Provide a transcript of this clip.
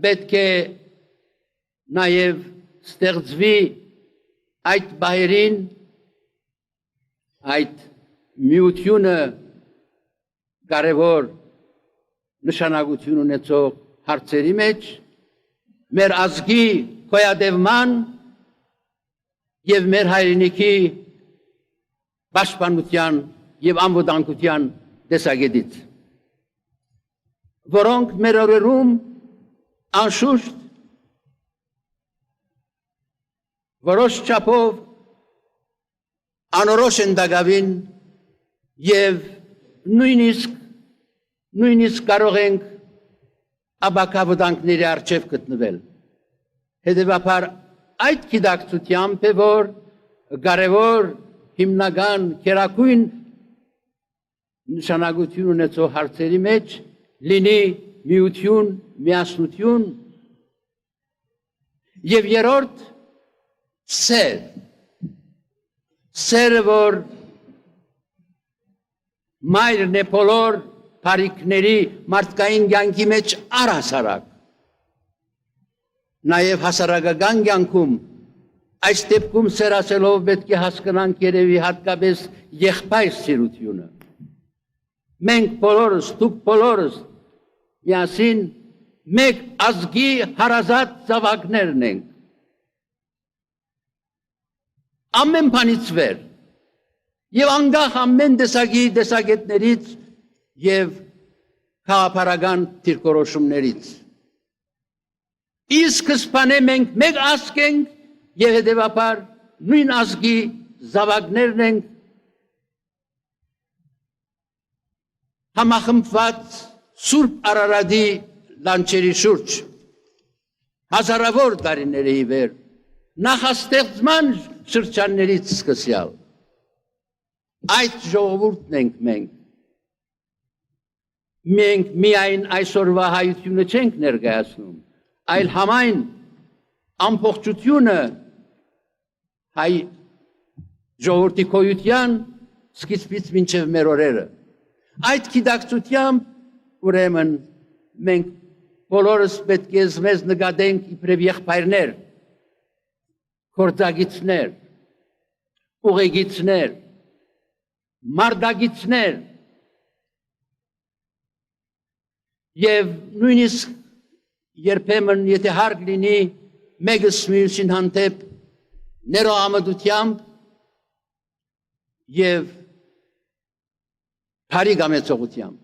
պետք է նաև ստեղծվի այդ բահերին, այդ միությունը կարևոր նշանակություն ունեցող հարցերի մեջ, մեր ազգի գոյատևման և մեր հայրենիքի պաշտպանության և անվտանգության տեսակետից, որոնք մեր օրերում անշուշտ որոշ չափով անորոշ են դակավին և նույնիսկ կարող ենք ապակա վտանգների առջև գտնվել։ Հետևաբար այդ գիտակցությամբ է, որ կարևոր հիմնական գերագույն նշանակություն ունեցող հարցերի մեջ լինի միություն, միասնություն և երրորդ սեր, սերը, որ մայրն է բոլոր բարիքների մարդկային կյանքի մեջ առհասարակ, նաև հասարակական կյանքում այս դեպքում սեր ասելով պետք է հասկանանք երևի հատկապես եղբայր սիրությունը։ Մենք բոլորս, դուք բոլորս միասին մեկ ազգի հարազատ զավակներն ենք։ Ամեն բանից վեր և անկախ ամեն տեսակի տեսակետներից և քաղաքական դիրքորոշումներից։ Իսկ սկզբանե մենք մեկ ազգ ենք և հետևաբար նույն ազգի զավակներն ենք, համախմբված Սուրբ Արարատի լանջերի շուրջ հազարավոր տարիների ի վեր նախաստեղծման շրջաններից սկսյալ այդ ժողովուրդն ենք մենք։ Մենք միայն այսօրվա հայությունը չենք ներկայացնում, այլ համայն ամբողջությունը հայ ժողովրդի գոյության սկիզբից մինչև մեր օրերը։ Այդ գիտակցությամբ ուրեմն մենք բոլորս պետք է մեզ նկատենք իբրև եղբայրներ, գործակիցներ, ուղեկիցներ, մարտակիցներ և նույնիսկ երբեմն եթե հարկ լինի մեկս մյուսին հանդեպ ներողամտությամբ և բարի կամեցողությամբ։